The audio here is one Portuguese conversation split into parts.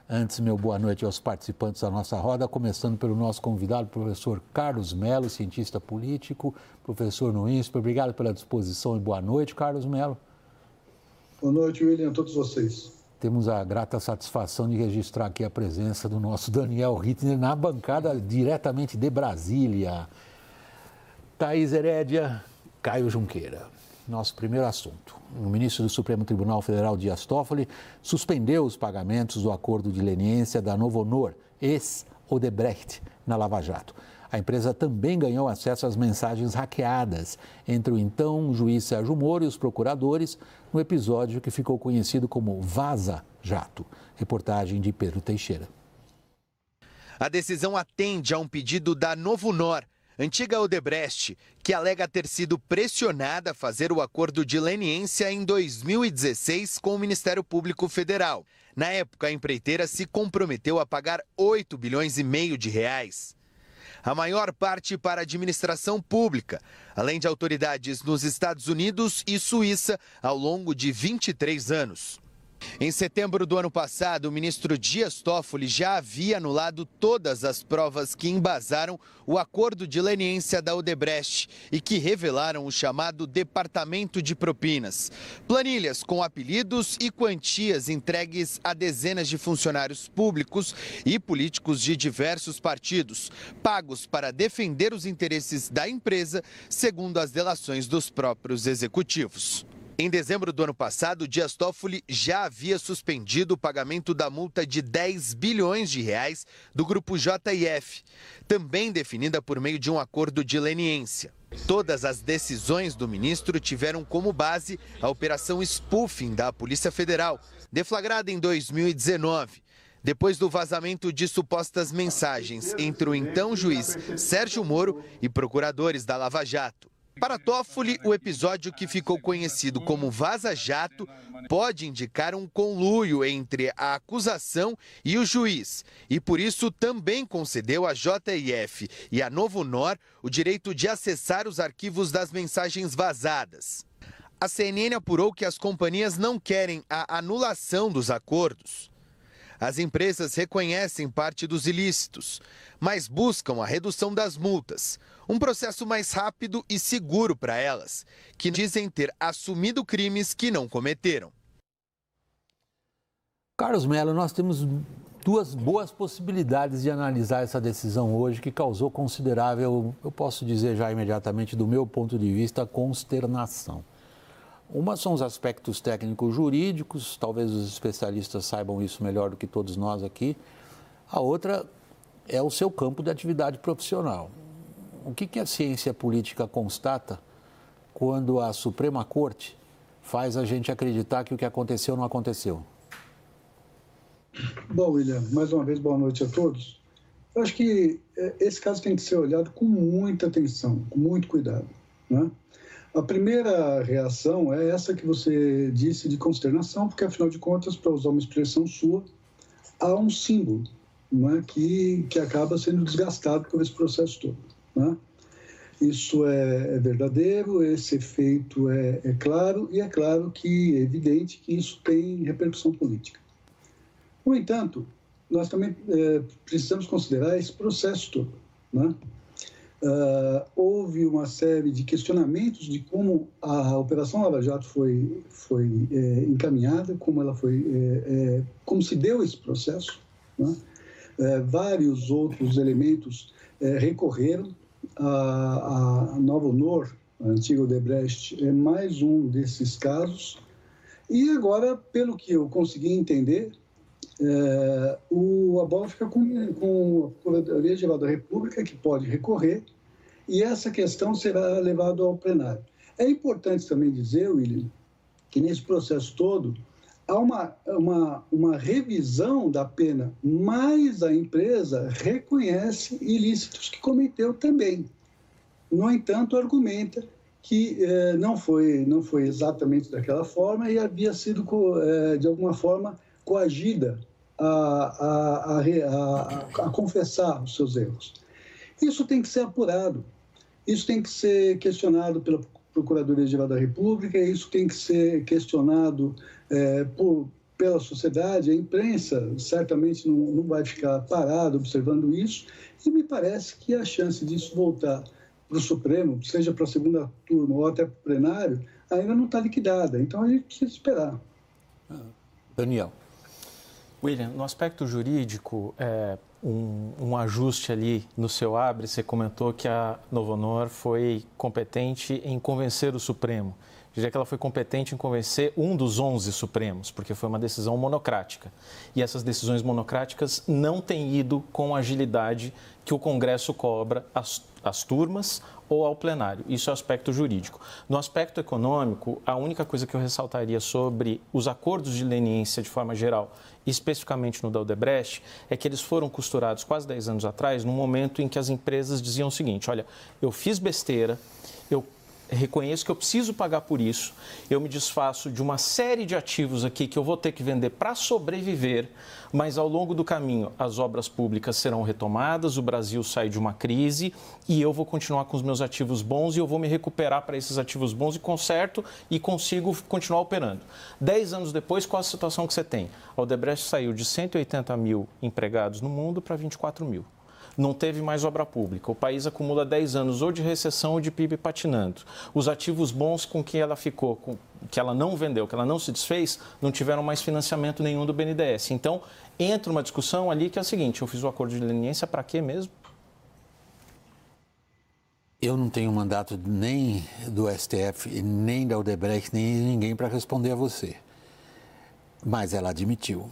Antes, meu boa noite aos participantes da nossa roda, começando pelo nosso convidado, professor Carlos Mello, cientista político, professor no INSPER. Obrigado pela disposição e boa noite, Carlos Mello. Boa noite, William, a todos vocês. Temos a grata satisfação de registrar aqui a presença do nosso Daniel Rittner na bancada diretamente de Brasília. Thaís Herédia, Caio Junqueira. Nosso primeiro assunto. O ministro do Supremo Tribunal Federal, Dias Toffoli, suspendeu os pagamentos do acordo de leniência da Novo Honor, ex-Odebrecht, na Lava Jato. A empresa também ganhou acesso às mensagens hackeadas entre o então juiz Sérgio Moro e os procuradores no episódio que ficou conhecido como Vaza Jato. Reportagem de Pedro Teixeira. A decisão atende a um pedido da Novo Honor, antiga Odebrecht, que alega ter sido pressionada a fazer o acordo de leniência em 2016 com o Ministério Público Federal. Na época, a empreiteira se comprometeu a pagar 8,5 bilhões de reais. A maior parte para a administração pública, além de autoridades nos Estados Unidos e Suíça ao longo de 23 anos. Em setembro do ano passado, o ministro Dias Toffoli já havia anulado todas as provas que embasaram o acordo de leniência da Odebrecht e que revelaram o chamado Departamento de Propinas. Planilhas com apelidos e quantias entregues a dezenas de funcionários públicos e políticos de diversos partidos, pagos para defender os interesses da empresa, segundo as delações dos próprios executivos. Em dezembro do ano passado, Dias Toffoli já havia suspendido o pagamento da multa de 10 bilhões de reais do grupo JF, também definida por meio de um acordo de leniência. Todas as decisões do ministro tiveram como base a operação spoofing da Polícia Federal, deflagrada em 2019. Depois do vazamento de supostas mensagens entre o então juiz Sérgio Moro e procuradores da Lava Jato. Para Toffoli, o episódio que ficou conhecido como Vaza Jato pode indicar um conluio entre a acusação e o juiz e, por isso, também concedeu à JF e à Novo Honor o direito de acessar os arquivos das mensagens vazadas. A CNN apurou que as companhias não querem a anulação dos acordos. As empresas reconhecem parte dos ilícitos, mas buscam a redução das multas, um processo mais rápido e seguro para elas, que dizem ter assumido crimes que não cometeram. Carlos Mello, nós temos duas boas possibilidades de analisar essa decisão hoje, que causou considerável, eu posso dizer já imediatamente, do meu ponto de vista, consternação. Uma são os aspectos técnicos jurídicos, talvez os especialistas saibam isso melhor do que todos nós aqui. A outra é o seu campo de atividade profissional. O que a ciência política constata quando a Suprema Corte faz a gente acreditar que o que aconteceu não aconteceu? Bom, William, mais uma vez, boa noite a todos. Eu acho que esse caso tem que ser olhado com muita atenção, com muito cuidado, né? A primeira reação é essa que você disse de consternação, porque, afinal de contas, para usar uma expressão sua, há um símbolo, não é, que acaba sendo desgastado por esse processo todo, né? Isso é verdadeiro, esse efeito é claro, e é claro que é evidente que isso tem repercussão política. No entanto, nós também precisamos considerar esse processo todo, né? Houve uma série de questionamentos de como a Operação Lava Jato foi encaminhada, como se deu esse processo, né? Vários outros elementos recorreram. A Novo Honor, a antiga Odebrecht, é mais um desses casos. E agora, pelo que eu consegui entender, a bola fica com a Procuradoria-Geral da República, que pode recorrer, e essa questão será levada ao plenário. É importante também dizer, William, que nesse processo todo há uma revisão da pena, mas a empresa reconhece ilícitos que cometeu também. No entanto, argumenta que não foi exatamente daquela forma e havia sido, de alguma forma, coagida a confessar os seus erros. Isso tem que ser apurado, isso tem que ser questionado pela Procuradoria-Geral da República, isso tem que ser questionado pela sociedade, a imprensa certamente não vai ficar parada observando isso, e me parece que a chance disso voltar para o Supremo, seja para a segunda turma ou até para o plenário, ainda não está liquidada. Então, a gente precisa esperar. Daniel. William, no aspecto jurídico, um ajuste ali no seu abre, você comentou que a Novonor foi competente em convencer o Supremo. Diria que ela foi competente em convencer um dos 11 Supremos, porque foi uma decisão monocrática. E essas decisões monocráticas não têm ido com a agilidade que o Congresso cobra às turmas ou ao plenário. Isso é o aspecto jurídico. No aspecto econômico, a única coisa que eu ressaltaria sobre os acordos de leniência de forma geral, especificamente no da Odebrecht, é que eles foram costurados quase 10 anos atrás, num momento em que as empresas diziam o seguinte: olha, eu fiz besteira, eu reconheço que eu preciso pagar por isso, eu me desfaço de uma série de ativos aqui que eu vou ter que vender para sobreviver, mas ao longo do caminho as obras públicas serão retomadas, o Brasil sai de uma crise e eu vou continuar com os meus ativos bons e eu vou me recuperar para esses ativos bons e conserto e consigo continuar operando. 10 anos depois, qual a situação que você tem? A Odebrecht saiu de 180 mil empregados no mundo para 24 mil. Não teve mais obra pública. O país acumula 10 anos ou de recessão ou de PIB patinando. Os ativos bons com que ela ficou, que ela não vendeu, que ela não se desfez, não tiveram mais financiamento nenhum do BNDES. Então, entra uma discussão ali que é a seguinte: eu fiz o acordo de leniência para quê mesmo? Eu não tenho mandato nem do STF, nem da Odebrecht, nem de ninguém para responder a você. Mas ela admitiu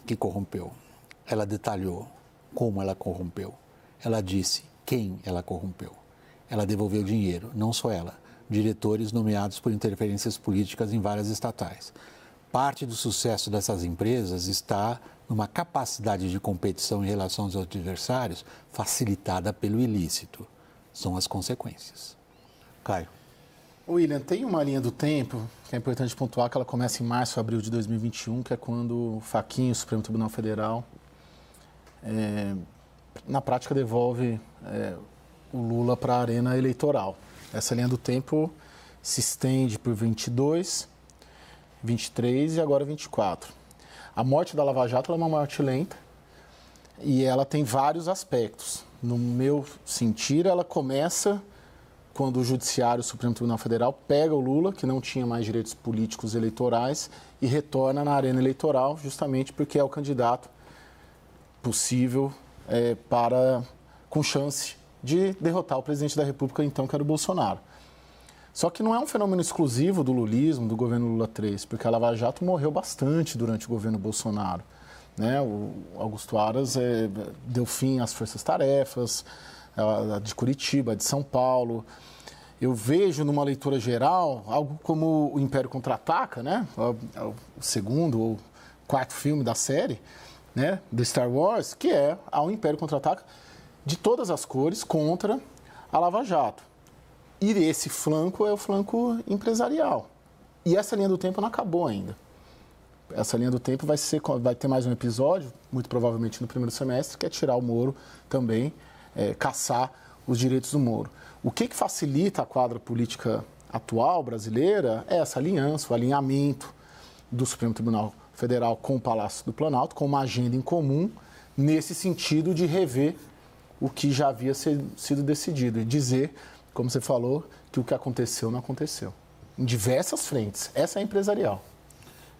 que corrompeu. Ela detalhou como ela corrompeu. Ela disse quem ela corrompeu. Ela devolveu dinheiro, não só ela, diretores nomeados por interferências políticas em várias estatais. Parte do sucesso dessas empresas está numa capacidade de competição em relação aos adversários facilitada pelo ilícito. São as consequências. Caio. William, tem uma linha do tempo que é importante pontuar, que ela começa em março, abril de 2021, que é quando o Fachin, o Supremo Tribunal Federal, na prática devolve o Lula para a arena eleitoral. Essa linha do tempo se estende por 22, 23 e agora 24. A morte da Lava Jato é uma morte lenta e ela tem vários aspectos. No meu sentir, ela começa quando o Judiciário, o Supremo Tribunal Federal, pega o Lula, que não tinha mais direitos políticos eleitorais, e retorna na arena eleitoral, justamente porque é o candidato possível com chance de derrotar o presidente da República, então, que era o Bolsonaro. Só que não é um fenômeno exclusivo do lulismo, do governo Lula III, porque a Lava Jato morreu bastante durante o governo Bolsonaro. Né? O Augusto Aras deu fim às forças-tarefas, a de Curitiba, a de São Paulo. Eu vejo, numa leitura geral, algo como o Império Contra-Ataca, né? O segundo ou quarto filme da série, né, do Star Wars, que é o Império Contra-Ataca de todas as cores contra a Lava Jato. E esse flanco é o flanco empresarial. E essa linha do tempo não acabou ainda. Essa linha do tempo vai ter mais um episódio, muito provavelmente no primeiro semestre, que é tirar o Moro também, caçar os direitos do Moro. O que facilita a quadra política atual brasileira é essa aliança, o alinhamento do Supremo Tribunal Federal com o Palácio do Planalto, com uma agenda em comum, nesse sentido de rever o que já havia sido decidido e dizer, como você falou, que o que aconteceu não aconteceu. Em diversas frentes. Essa é a empresarial.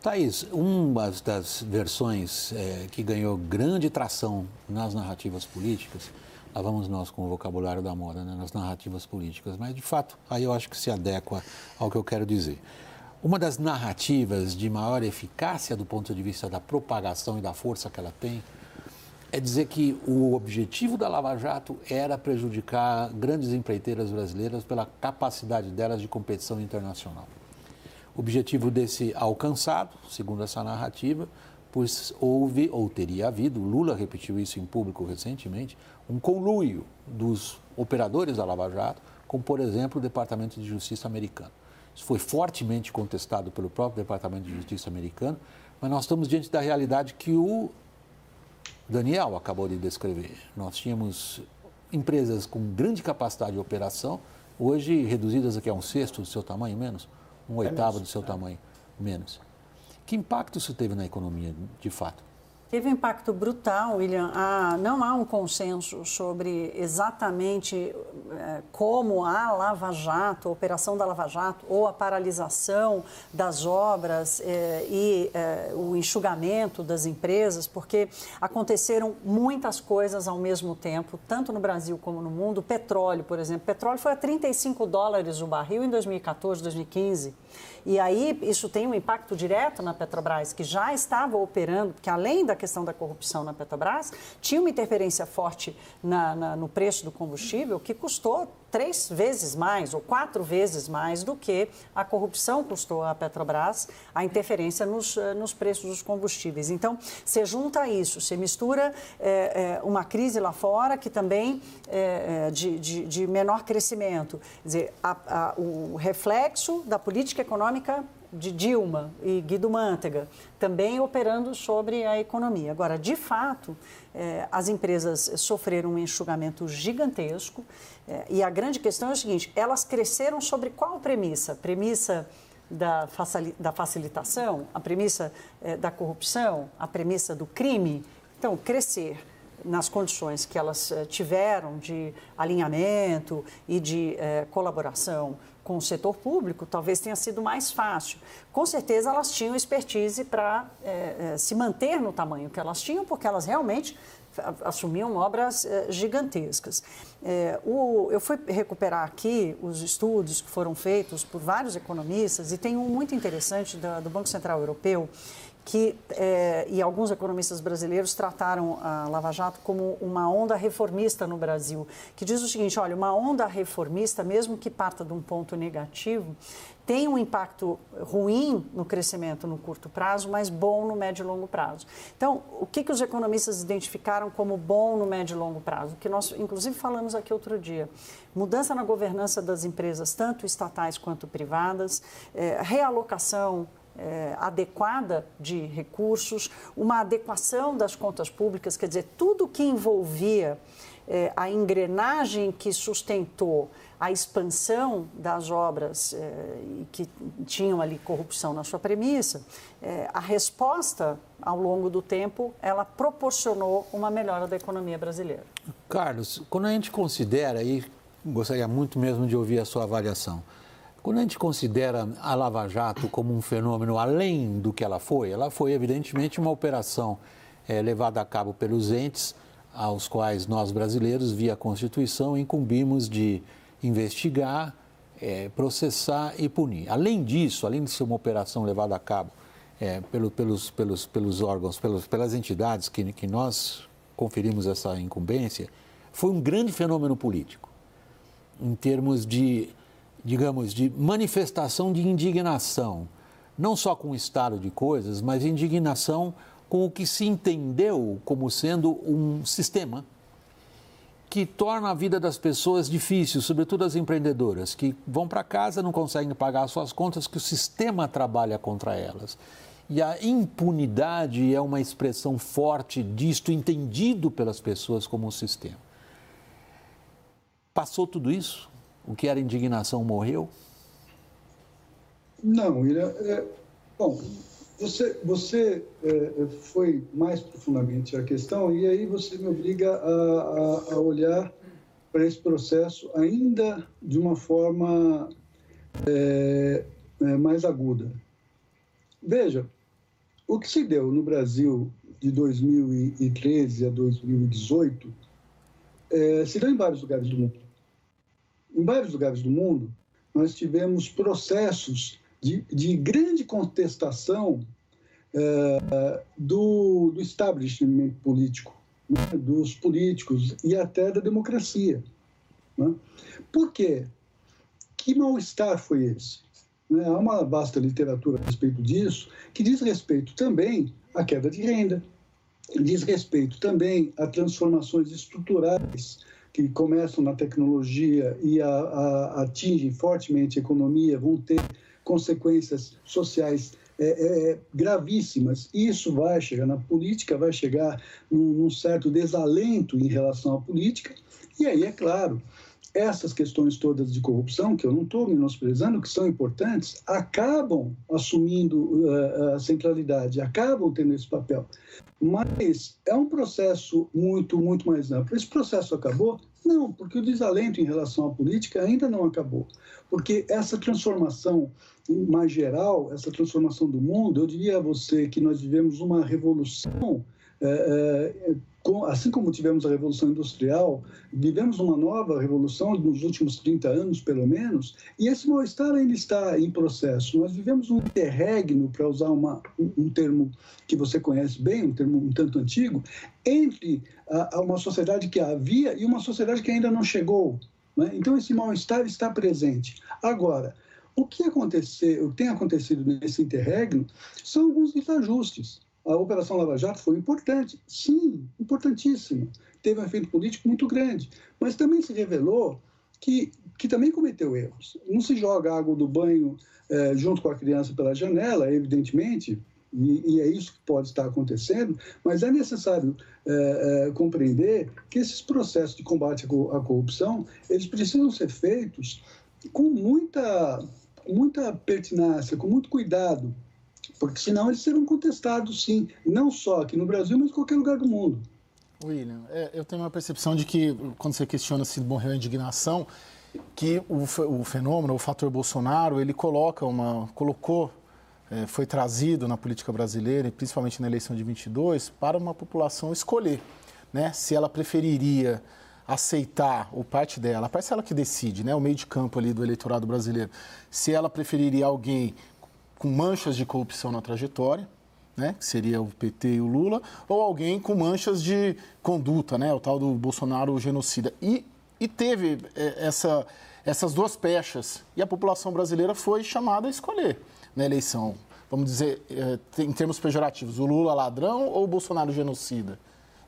Thaís, uma das versões que ganhou grande tração nas narrativas políticas, lá vamos nós com o vocabulário da moda, né, nas narrativas políticas, mas de fato, aí eu acho que se adequa ao que eu quero dizer. Uma das narrativas de maior eficácia do ponto de vista da propagação e da força que ela tem é dizer que o objetivo da Lava Jato era prejudicar grandes empreiteiras brasileiras pela capacidade delas de competição internacional. O objetivo desse alcançado, segundo essa narrativa, pois houve, ou teria havido, Lula repetiu isso em público recentemente, um conluio dos operadores da Lava Jato com, por exemplo, o Departamento de Justiça americano. Isso foi fortemente contestado pelo próprio Departamento de Justiça americano, mas nós estamos diante da realidade que o Daniel acabou de descrever. Nós tínhamos empresas com grande capacidade de operação, hoje reduzidas aqui a um sexto do seu tamanho, menos, um oitavo do seu tamanho, menos. Que impacto isso teve na economia, de fato? Teve um impacto brutal, William. Não há um consenso sobre exatamente como a Lava Jato, a operação da Lava Jato, ou a paralisação das obras e o enxugamento das empresas, porque aconteceram muitas coisas ao mesmo tempo, tanto no Brasil como no mundo. O petróleo, por exemplo. O petróleo foi a $35 o barril em 2014, 2015. E aí isso tem um impacto direto na Petrobras, que já estava operando, porque além da questão da corrupção na Petrobras, tinha uma interferência forte no preço do combustível que custou 3 vezes mais ou 4 vezes mais do que a corrupção custou à Petrobras, a interferência nos preços dos combustíveis. Então, você junta isso, você mistura uma crise lá fora que também de menor crescimento, quer dizer, o reflexo da política econômica de Dilma e Guido Mantega, também operando sobre a economia. Agora, de fato, as empresas sofreram um enxugamento gigantesco e a grande questão é o seguinte, elas cresceram sobre qual premissa? A premissa da facilitação, a premissa da corrupção, a premissa do crime? Então, crescer nas condições que elas tiveram de alinhamento e de colaboração com o setor público, talvez tenha sido mais fácil. Com certeza, elas tinham expertise para se manter no tamanho que elas tinham, porque elas realmente assumiam obras gigantescas. Eu fui recuperar aqui os estudos que foram feitos por vários economistas, e tem um muito interessante do Banco Central Europeu, e alguns economistas brasileiros trataram a Lava Jato como uma onda reformista no Brasil, que diz o seguinte, olha, uma onda reformista, mesmo que parta de um ponto negativo, tem um impacto ruim no crescimento no curto prazo, mas bom no médio e longo prazo. Então, o que os economistas identificaram como bom no médio e longo prazo? Que nós, inclusive, falamos aqui outro dia. Mudança na governança das empresas, tanto estatais quanto privadas, realocação adequada de recursos, uma adequação das contas públicas, quer dizer, tudo que envolvia a engrenagem que sustentou a expansão das obras que tinham ali corrupção na sua premissa, a resposta, ao longo do tempo, ela proporcionou uma melhora da economia brasileira. Carlos, quando a gente considera, e gostaria muito mesmo de ouvir a sua avaliação, quando a gente considera a Lava Jato como um fenômeno além do que ela foi evidentemente uma operação levada a cabo pelos entes aos quais nós brasileiros, via Constituição, incumbimos de investigar, processar e punir. Além disso, além de ser uma operação levada a cabo pelos órgãos, pelas entidades que nós conferimos essa incumbência, foi um grande fenômeno político, em termos de, digamos, de manifestação de indignação, não só com o estado de coisas, mas indignação com o que se entendeu como sendo um sistema que torna a vida das pessoas difícil, sobretudo as empreendedoras, que vão para casa, não conseguem pagar as suas contas, que o sistema trabalha contra elas. E a impunidade é uma expressão forte disto, entendido pelas pessoas como um sistema. Passou tudo isso? O que era indignação morreu? Não, bom, você foi mais profundamente a questão e aí você me obriga a olhar para esse processo ainda de uma forma mais aguda. Veja, o que se deu no Brasil de 2013 a 2018 se deu em vários lugares do mundo. Em vários lugares do mundo, nós tivemos processos de grande contestação do establishment político, né? Dos políticos e até da democracia. Né? Por quê? Que mal-estar foi esse? Né? Há uma vasta literatura a respeito disso, que diz respeito também à queda de renda, diz respeito também a transformações estruturais que começam na tecnologia e atingem fortemente a economia, vão ter consequências sociais gravíssimas. Isso vai chegar na política, vai chegar num certo desalento em relação à política. E aí, é claro, essas questões todas de corrupção, que eu não estou menosprezando, que são importantes, acabam assumindo a centralidade, acabam tendo esse papel. Mas é um processo muito, muito mais amplo. Esse processo acabou? Não, porque o desalento em relação à política ainda não acabou. Porque essa transformação mais geral, essa transformação do mundo, eu diria a você que nós vivemos uma revolução, assim como tivemos a Revolução Industrial, vivemos uma nova revolução nos últimos 30 anos, pelo menos, e esse mal-estar ainda está em processo. Nós vivemos um interregno, para usar um termo que você conhece bem, um termo um tanto antigo, entre uma sociedade que havia e uma sociedade que ainda não chegou, né? Então, esse mal-estar está presente. Agora, o que tem acontecido nesse interregno são alguns desajustes. A Operação Lava Jato foi importante, sim, importantíssima. Teve um efeito político muito grande, mas também se revelou que também cometeu erros. Não se joga a água do banho junto com a criança pela janela, evidentemente, e é isso que pode estar acontecendo, mas é necessário compreender que esses processos de combate à corrupção, eles precisam ser feitos com muita pertinácia, com muito cuidado, porque senão eles serão contestados, sim, não só aqui no Brasil, mas em qualquer lugar do mundo. William, eu tenho uma percepção de que, quando você questiona se morreu a indignação, que o fenômeno, o fator Bolsonaro, ele foi trazido na política brasileira, e principalmente na eleição de 22, para uma população escolher, né, se ela preferiria aceitar, ou parte dela, a parcela que decide, né, o meio de campo ali do eleitorado brasileiro, se ela preferiria alguém com manchas de corrupção na trajetória, né, que seria o PT e o Lula, ou alguém com manchas de conduta, né, o tal do Bolsonaro genocida. E teve essas duas pechas, e a população brasileira foi chamada a escolher na eleição. Vamos dizer, em termos pejorativos, o Lula ladrão ou o Bolsonaro genocida?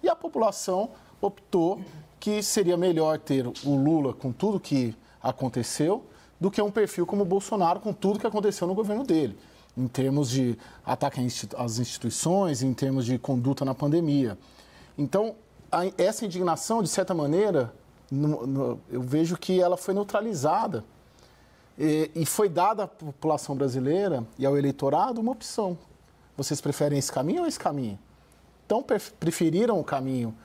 E a população optou que seria melhor ter o Lula com tudo que aconteceu do que um perfil como o Bolsonaro com tudo que aconteceu no governo dele, em termos de ataque às instituições, em termos de conduta na pandemia. Então, essa indignação, de certa maneira, eu vejo que ela foi neutralizada e foi dada à população brasileira e ao eleitorado uma opção. Vocês preferem esse caminho ou esse caminho? Então, preferiram o caminho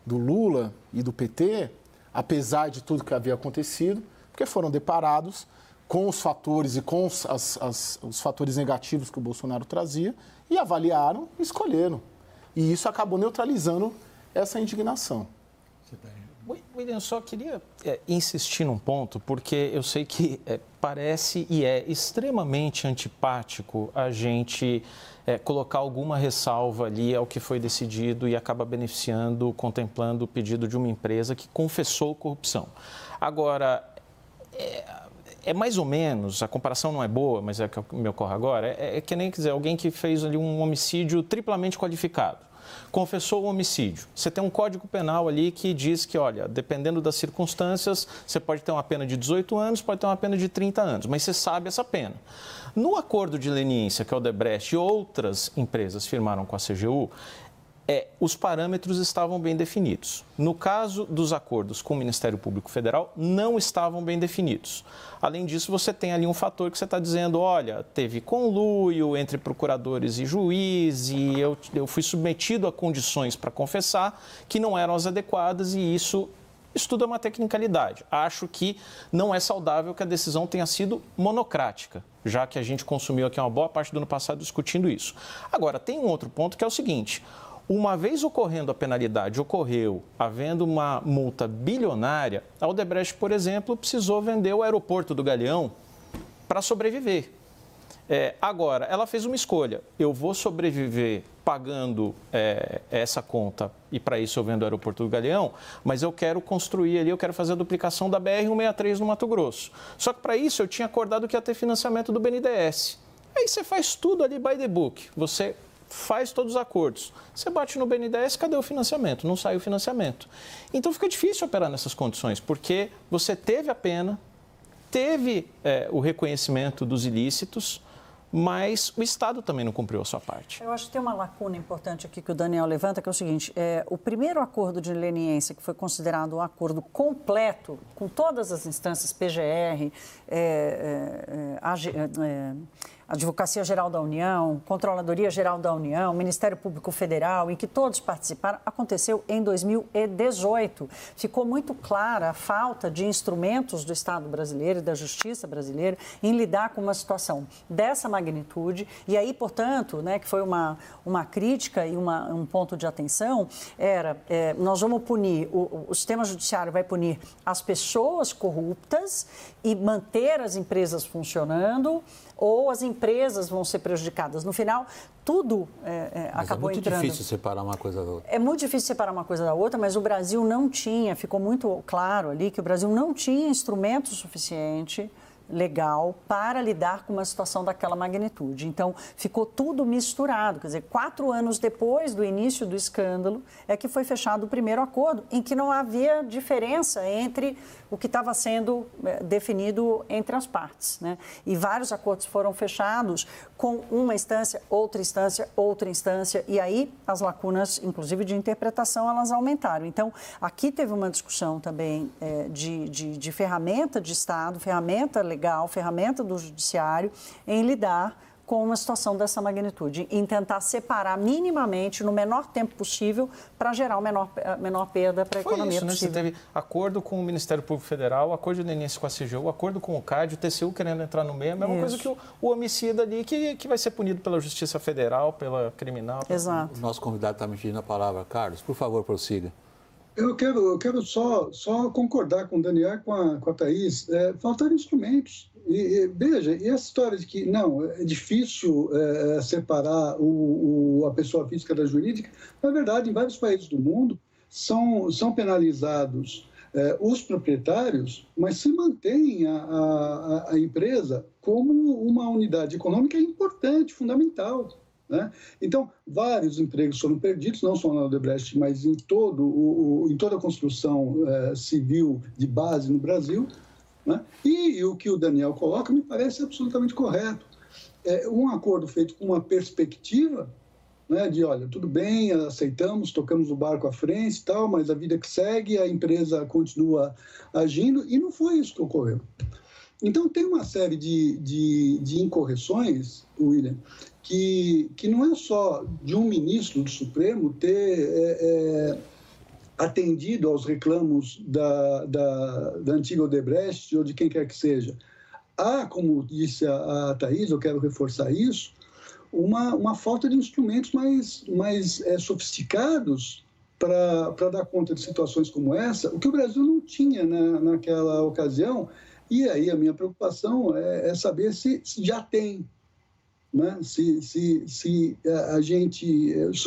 do Lula e do PT, apesar de tudo que havia acontecido, porque foram deparados com os fatores e com os fatores negativos que o Bolsonaro trazia e avaliaram e escolheram. E isso acabou neutralizando essa indignação. William, só queria insistir num ponto, porque eu sei que parece e é extremamente antipático a gente colocar alguma ressalva ali ao que foi decidido e acaba beneficiando, contemplando o pedido de uma empresa que confessou corrupção. Agora, é mais ou menos, a comparação não é boa, mas é que me ocorre agora, é que nem dizer, alguém que fez ali um homicídio triplamente qualificado, confessou o homicídio. Você tem um código penal ali que diz que, olha, dependendo das circunstâncias, você pode ter uma pena de 18 anos, pode ter uma pena de 30 anos, mas você sabe essa pena. No acordo de leniência que a Odebrecht e outras empresas firmaram com a CGU, os parâmetros estavam bem definidos. No caso dos acordos com o Ministério Público Federal, não estavam bem definidos. Além disso, você tem ali um fator que você está dizendo, olha, teve conluio entre procuradores e juiz e eu fui submetido a condições para confessar que não eram as adequadas e isso é uma tecnicalidade. Acho que não é saudável que a decisão tenha sido monocrática, já que a gente consumiu aqui uma boa parte do ano passado discutindo isso. Agora, tem um outro ponto que é o seguinte: uma vez ocorrendo a penalidade, havendo uma multa bilionária, a Odebrecht, por exemplo, precisou vender o aeroporto do Galeão para sobreviver. Agora, ela fez uma escolha. Eu vou sobreviver pagando essa conta e para isso eu vendo o aeroporto do Galeão, mas eu quero construir ali, eu quero fazer a duplicação da BR-163 no Mato Grosso. Só que para isso eu tinha acordado que ia ter financiamento do BNDES. Aí você faz tudo ali by the book. Você faz todos os acordos. Você bate no BNDES, cadê o financiamento? Não sai o financiamento. Então fica difícil operar nessas condições, porque você teve a pena, teve o reconhecimento dos ilícitos, mas o Estado também não cumpriu a sua parte. Eu acho que tem uma lacuna importante aqui que o Daniel levanta, que é o seguinte, o primeiro acordo de leniência, que foi considerado um acordo completo, com todas as instâncias, PGR, Advocacia Geral da União, Controladoria Geral da União, Ministério Público Federal, em que todos participaram, aconteceu em 2018. Ficou muito clara a falta de instrumentos do Estado brasileiro e da Justiça brasileira em lidar com uma situação dessa magnitude. E aí, portanto, que foi uma crítica e um ponto de atenção, nós vamos punir, o sistema judiciário vai punir as pessoas corruptas e manter as empresas funcionando, ou as empresas vão ser prejudicadas. No final, tudo acabou entrando. É muito difícil separar uma coisa da outra. É muito difícil separar uma coisa da outra, mas o Brasil não tinha, ficou muito claro ali que o Brasil não tinha instrumento suficiente legal para lidar com uma situação daquela magnitude. Então, ficou tudo misturado. Quer dizer, 4 anos depois do início do escândalo, é que foi fechado o primeiro acordo, em que não havia diferença entre o que estava sendo definido entre as partes, né? E vários acordos foram fechados com uma instância, outra instância, e aí as lacunas, inclusive de interpretação, elas aumentaram. Então, aqui teve uma discussão também de ferramenta de Estado, ferramenta legal, ferramenta do judiciário em lidar com uma situação dessa magnitude, em tentar separar minimamente, no menor tempo possível, para gerar a menor perda para a economia isso, possível. Você teve acordo com o Ministério Público Federal, acordo de leniência com a CGU, acordo com o CAD, o TCU querendo entrar no meio, a mesma coisa que o homicida ali, que vai ser punido pela Justiça Federal, pela criminal. Exato. O nosso convidado está me pedindo a palavra. Carlos, por favor, prossiga. Eu quero só concordar com o Daniel e com a Thaís. Faltaram instrumentos. Veja, e essa história de que não, é difícil separar a pessoa física da jurídica, na verdade, em vários países do mundo, são penalizados os proprietários, mas se mantém a empresa como uma unidade econômica importante, fundamental. Né? Então, vários empregos foram perdidos, não só na Odebrecht, mas em toda a construção civil de base no Brasil. Né? E o que o Daniel coloca me parece absolutamente correto. Um acordo feito com uma perspectiva, né, de, olha, tudo bem, aceitamos, tocamos o barco à frente e tal, mas a vida que segue, a empresa continua agindo, e não foi isso que ocorreu. Então, tem uma série de incorreções, William, que não é só de um ministro do Supremo ter atendido aos reclamos da antiga Odebrecht ou de quem quer que seja. Há, como disse a Thaís, eu quero reforçar isso, uma falta de instrumentos mais sofisticados para dar conta de situações como essa, o que o Brasil não tinha naquela ocasião. E aí a minha preocupação é saber se já tem, né? Se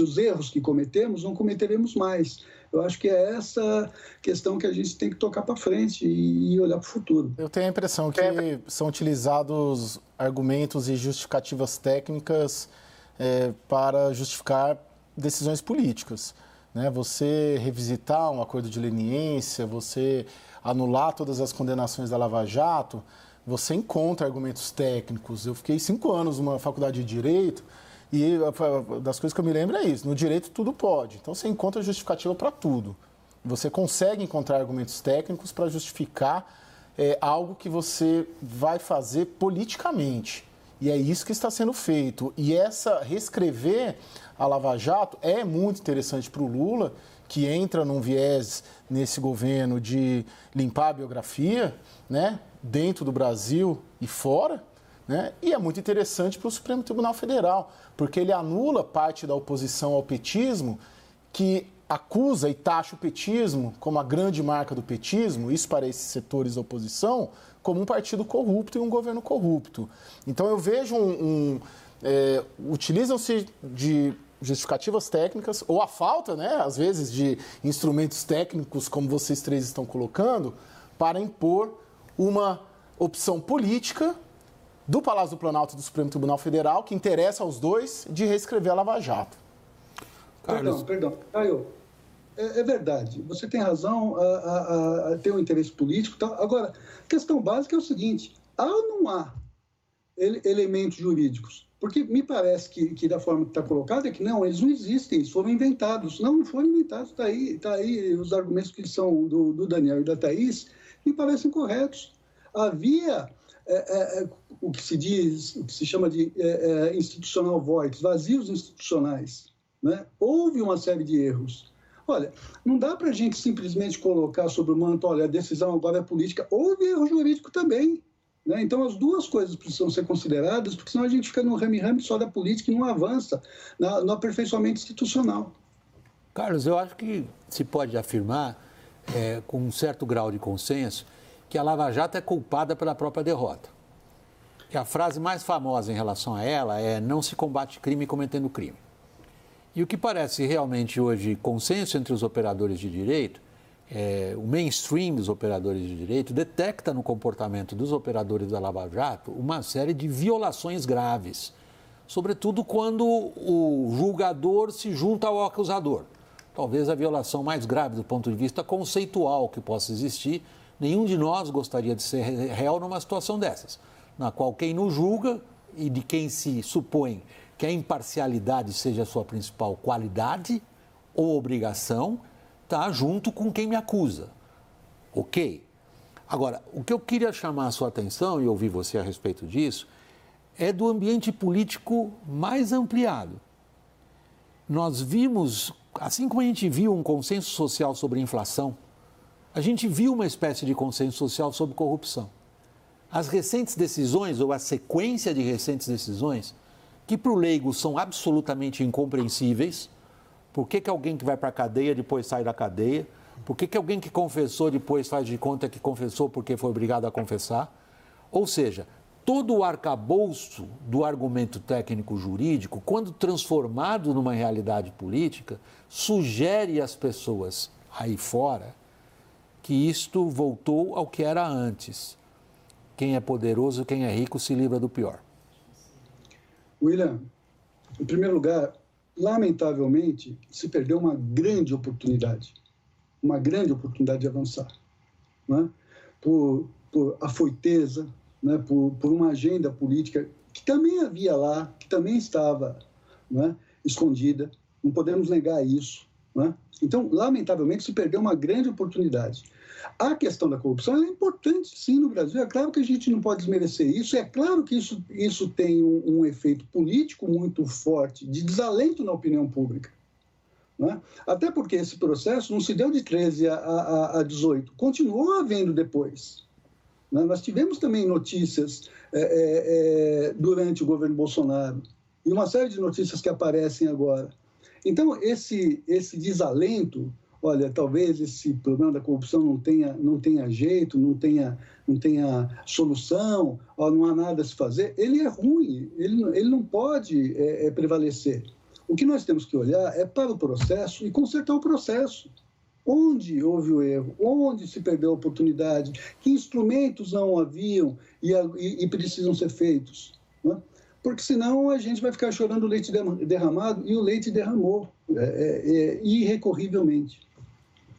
os erros que cometemos, não cometeremos mais. Eu acho que é essa questão que a gente tem que tocar para frente e olhar para o futuro. Eu tenho a impressão que são utilizados argumentos e justificativas técnicas para justificar decisões políticas. Né? Você revisitar um acordo de leniência, você anular todas as condenações da Lava Jato, você encontra argumentos técnicos. Eu fiquei 5 anos numa faculdade de Direito e das coisas que eu me lembro é isso. No direito tudo pode. Então você encontra justificativa para tudo. Você consegue encontrar argumentos técnicos para justificar algo que você vai fazer politicamente. E é isso que está sendo feito. E reescrever a Lava Jato é muito interessante para o Lula, que entra num viés nesse governo de limpar a biografia, né, dentro do Brasil e fora, né, e é muito interessante para o Supremo Tribunal Federal, porque ele anula parte da oposição ao petismo, que acusa e taxa o petismo como a grande marca do petismo, isso para esses setores da oposição, como um partido corrupto e um governo corrupto. Então eu vejo utilizam-se de justificativas técnicas, ou a falta, né, às vezes, de instrumentos técnicos, como vocês três estão colocando, para impor uma opção política do Palácio do Planalto e do Supremo Tribunal Federal, que interessa aos dois, de reescrever a Lava Jato. Carlos. Perdão. Caio, é verdade, você tem razão a ter um interesse político. Tá? Agora, a questão básica é o seguinte, há ou não há elementos jurídicos. Porque me parece que da forma que está colocado é que não, eles não existem, eles foram inventados. Não foram inventados, está aí os argumentos que são do Daniel e da Thaís, me parecem corretos. Havia o que se diz, o que se chama de institutional voids, vazios institucionais, né? Houve uma série de erros. Olha, não dá para a gente simplesmente colocar sobre o manto, olha, a decisão agora é política. Houve erro jurídico também. Né? Então, as duas coisas precisam ser consideradas, porque senão a gente fica no rame-rame só da política e não avança no aperfeiçoamento institucional. Carlos, eu acho que se pode afirmar, com um certo grau de consenso, que a Lava Jato é culpada pela própria derrota. E a frase mais famosa em relação a ela é: não se combate crime cometendo crime. E o que parece realmente hoje consenso entre os operadores de direito, o mainstream dos operadores de direito detecta no comportamento dos operadores da Lava Jato uma série de violações graves, sobretudo quando o julgador se junta ao acusador. Talvez a violação mais grave do ponto de vista conceitual que possa existir. Nenhum de nós gostaria de ser réu numa situação dessas, na qual quem nos julga e de quem se supõe que a imparcialidade seja a sua principal qualidade ou obrigação, está junto com quem me acusa. Ok? Agora, o que eu queria chamar a sua atenção, e ouvir você a respeito disso, é do ambiente político mais ampliado. Nós vimos, assim como a gente viu um consenso social sobre inflação, a gente viu uma espécie de consenso social sobre corrupção. As recentes decisões, ou a sequência de recentes decisões, que para o leigo são absolutamente incompreensíveis. Por que alguém que vai para a cadeia depois sai da cadeia? Por que alguém que confessou depois faz de conta que confessou porque foi obrigado a confessar? Ou seja, todo o arcabouço do argumento técnico-jurídico, quando transformado numa realidade política, sugere às pessoas aí fora que isto voltou ao que era antes. Quem é poderoso, quem é rico, se livra do pior. William, em primeiro lugar, lamentavelmente, se perdeu uma grande oportunidade de avançar, né? Por afoiteza, né? por uma agenda política que também havia lá, que também estava, né? escondida, não podemos negar isso. Né? Então, lamentavelmente, se perdeu uma grande oportunidade. A questão da corrupção é importante, sim, no Brasil. É claro que a gente não pode desmerecer isso. É claro que isso tem um efeito político muito forte, de desalento na opinião pública. Né? Até porque esse processo não se deu de 13 a 18. Continuou havendo depois. Né? Nós tivemos também notícias durante o governo Bolsonaro. E uma série de notícias que aparecem agora. Então, esse desalento... Olha, talvez esse problema da corrupção não tenha jeito, não tenha solução, não há nada a se fazer. Ele é ruim, ele não pode prevalecer. O que nós temos que olhar é para o processo e consertar o processo. Onde houve o erro, onde se perdeu a oportunidade, que instrumentos não haviam e precisam ser feitos. Né? Porque senão a gente vai ficar chorando o leite derramado, e o leite derramou irrecorrivelmente.